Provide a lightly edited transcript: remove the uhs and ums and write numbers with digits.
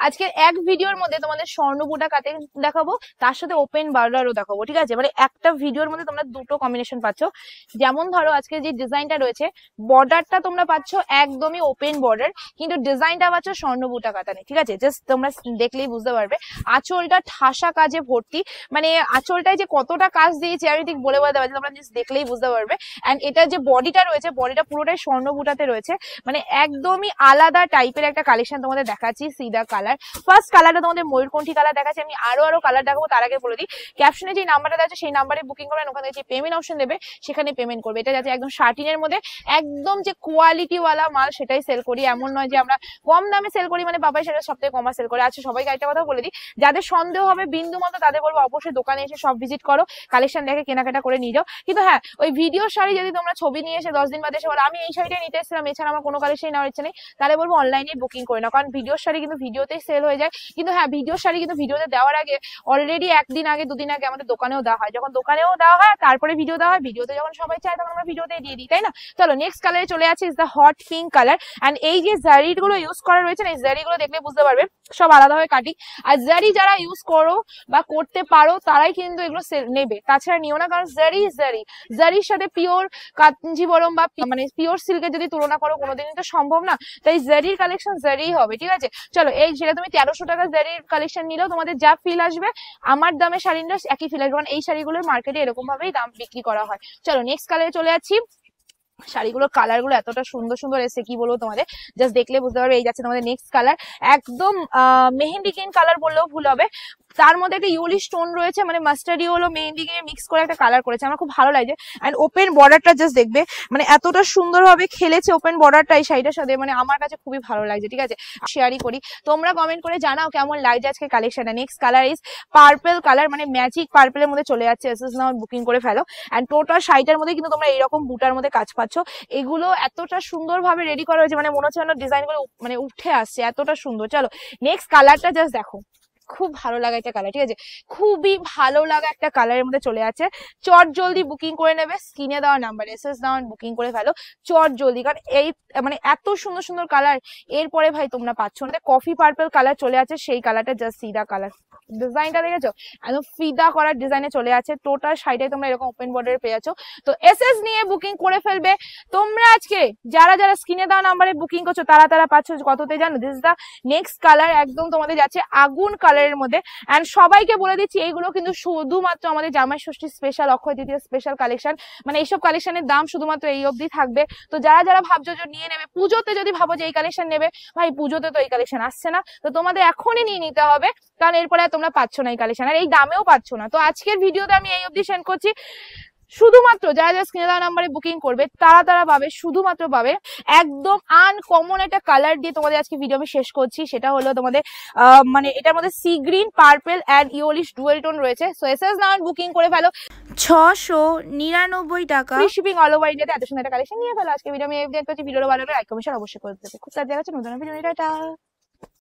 আজকে এক ভিডিওর মধ্যে তোমাদের স্বর্ণবুটা কাটিং দেখাবো, তার সাথে ওপেন বর্ডারও দেখাবো। ঠিক আছে, মানে একটা ভিডিওর মধ্যে তোমরা দুটো কম্বিনেশন পাচ্ছ। যেমন ধরো আজকে যে ডিজাইনটা রয়েছে, বর্ডারটা তোমরা পাচ্ছ একদমই ওপেন বর্ডার, কিন্তু ডিজাইনটা পাচ্ছ স্বর্ণবুটা কাটানে। ঠিক আছে, জাস্ট তোমরা দেখলেই বুঝতে পারবে। আঁচলটা ঠাসা কাজে ভর্তি, মানে আঁচলটায় যে কতটা কাজ দিয়েছে আমি ঠিক বলে বলতে পারছি, তোমরা জাস্ট দেখলেই বুঝতে পারবে। এন্ড এটা যে বডিটা রয়েছে, বডিটা পুরোটাই স্বর্ণবুটাতে রয়েছে, মানে একদমই আলাদা টাইপের একটা কালেকশন তোমাদের দেখাচ্ছি। সিদা কালার, ফার্স্ট কালারটা তোমাদের ময়ূরকণ্ঠী কালার দেখাচ্ছি। আমি আরো কালার দেখাবো, তার আগে বলে দিই ক্যাপশনে যে নাম্বারটা আছে সেই নাম্বারে বুকিং করবেন, ওখানে যে পেমেন্ট অপশন দেবে সেখানে পেমেন্ট করবে। এটা যাচ্ছে একদম শার্টিনের মধ্যে, একদম যে কোয়ালিটি ওয়ালা মাল সেটাই সেল করি, এমন নয় যে আমরা কম দামে সেল করি, মানে বাবাই সেটা সবথেকে কমা সেল করে। আচ্ছা, সবাইকে একটা কথা বলে দিই, যাদের সন্দেহ হবে বিন্দু মতো তাদের বলবো অবশ্যই দোকানে এসে সব ভিজিট করো, কালেকশন দেখে কেনাকাটা করে নিয়ে যাও। কিন্তু হ্যাঁ, ওই ভিডিও শাড়ি যদি তোমরা ছবি নিয়ে এসে 10 দিন বাদে এসে বলো আমি এই শাড়িটা নিতে এসেছিলাম, এছাড়া আমার কোনো কালেকশন নেওয়ার ইচ্ছে নেই, তাহলে বলবো অনলাইনে বুকিং করে নাও, কারণ ভিডিও শাড়ি কিন্তু ভিডিওতেই সেল হয়ে যায়। কিন্তু হ্যাঁ, ভিডিও শাড়ি কিন্তু ভিডিওতে দেওয়ার আগে অলরেডি একদিন আগে দুদিন আগে আমাদের দোকানেও দেওয়া হয়, যখন দোকানেও দেওয়া হয় তারপরে ভিডিও দেওয়া হয়, ভিডিওতে যখন সবাই চায় তখন আমরা ভিডিওতে দিয়ে দিই, তাই না? চলো নেক্সট কালারে চলে আছে, is the hot pink colour. And এই যে জারি গুলো ইউজ করা রয়েছে না, এই জারি গুলো দেখলে বুঝতে পারবে সব আলাদা হয়ে কাটি। আর জারি যারা ইউজ করো বা করতে পারো তারাই কিন্তু এগুলো নেবে, তাছাড়া নিও না, কারণ জারির সাথে পিওর কাঞ্জিবরম বা মানে পিওর সিল্কের যদি তুলনা করো কোনোদিনই তো সম্ভব না। তাই জারির কালেকশন জারিই হবে। ঠিক আছে, চলো এই সেটা তুমি 1300 টাকা জারির কালেকশন নিলেও তোমাদের যা ফিল আসবে আমার দামে শাড়ির একই ফিল আসবে, কারণ এই শাড়িগুলোর মার্কেটে এরকম ভাবেই দাম বিক্রি করা হয়। চলো নেক্সট কালারে চলে যাচ্ছি। শাড়িগুলোর কালার গুলো এতটা সুন্দর সুন্দর এসে কি বলবো তোমাদের, জাস্ট দেখলে বুঝতে পারবে। এই যাচ্ছে তোমাদের নেক্সট কালার, একদম মেহেন্দি গ্রিন কালার বললেও ভুল হবে। তার মধ্যে একটা ইউলি স্টোন রয়েছে, মানে mustard yellow mehendi green mix করে একটা কালার করেছে, আমার খুব ভালো লাগছে। এন্ড ওপেন বর্ডারটা জাস্ট দেখবে, মানে এতটা সুন্দর ভাবে খেলেছে ওপেন বর্ডারটা এই শাড়িটার সাথে, মানে আমার কাছে খুবই ভালো লাগছে। ঠিক আছে, শেয়ারই করি, তোমরা কমেন্ট করে জানাও কেমন লাগছে আজকে কালেকশনটা। Next colour is purple colour, মানে ম্যাজিক পার্পলের মধ্যে চলে যাচ্ছে। এসএস নাও বুকিং করে ফেলো। এন্ড টোটাল শাড়িটার মধ্যে কিন্তু তোমরা এইরকম বুটার মধ্যে কাজ পাচ্ছ। এগুলো এতটা সুন্দর ভাবে রেডি করা হয়েছে, মানে মনে হচ্ছে ডিজাইন গুলো মানে উঠে আসছে, এতটা সুন্দর। চলো নেক্সট কালারটা জাস্ট দেখো, খুব ভালো লাগা একটা কালার। ঠিক আছে, খুবই ভালো লাগা একটা কালারের মধ্যে চলে আছে। চট জলদি বুকিং করে নেবে, স্ক্রিনে দেওয়া নাম্বার এসএস দাও, বুকিং করে ফেলো চট জলদি, কারণ এই মানে এত সুন্দর সুন্দর কালার এরপরে ভাই তোমরা পাচ্ছ না। কফি পার্পল কালার চলে আছে, সেই কালারটা জাস্ট সিদা কালার, ডিজাইনটা দেখেছো একদম ফিদা করার ডিজাইনে চলে আছে। টোটাল শাড়িটাই তোমরা এরকম ওপেন বর্ডারে পেয়ে যাচ্ছ। তো এসএস নিয়ে বুকিং করে ফেলবে তোমরা আজকে। যারা যারা স্ক্রিনে দেওয়া নাম্বারে বুকিং করছো তারা পাচ্ছ কততে জানো, this is the next colour, একদম তোমাদের যাচ্ছে আগুন কালারের মধ্যে। এন্ড সবাইকে বলে দিচ্ছি এইগুলো কিন্তু শুধুমাত্র আমাদের জামাই ষষ্ঠী special, Akshaya Tritiya special collection, মানে এইসব কালেকশনের দাম শুধুমাত্র এই অবধি থাকবে। তো যারা যারা ভাবছো যে নিয়ে নেবে, পুজোতে যদি ভাবো যে এই কালেকশন নেবে, ভাই পুজোতে তো এই কালেকশন আসছে না, তো তোমাদের এখনই নিয়ে নিতে হবে, কারণ এরপরে তোমরা পাচ্ছ না এই কালেকশন, আর এই দামেও পাচ্ছ না। তো আজকের ভিডিওতে আমি এই অবধি সেন্ড করছি, শুধুমাত্র যারা যারা স্ক্রিনে দেওয়া নাম্বারে বুকিং করবে তারা পাবে, শুধুমাত্র পাবে একদম আনকমন একটা কালার দিয়ে। তোমাদের আজকে ভিডিও আমি শেষ করছি, সেটা হলো তোমাদের মানে এটার মধ্যে sea green purple and yellowish dual tone রয়েছে। সো এসএস নাও বুকিং করে ফেলো 699 টাকা, ফ্রি শিপিং অল ওভার ইন্ডিয়াতে। এত সুন্দর একটা কালেকশন নিয়ে ফেলো। আজকে ভিডিও আমি এই করছি, ভিডিওটা ভালো লাগলে লাইক কমেন্ট অবশ্যই করে দেবে। খুব তাড়াতাড়ি দেখা হচ্ছে নতুন ভিডিও। টাটা।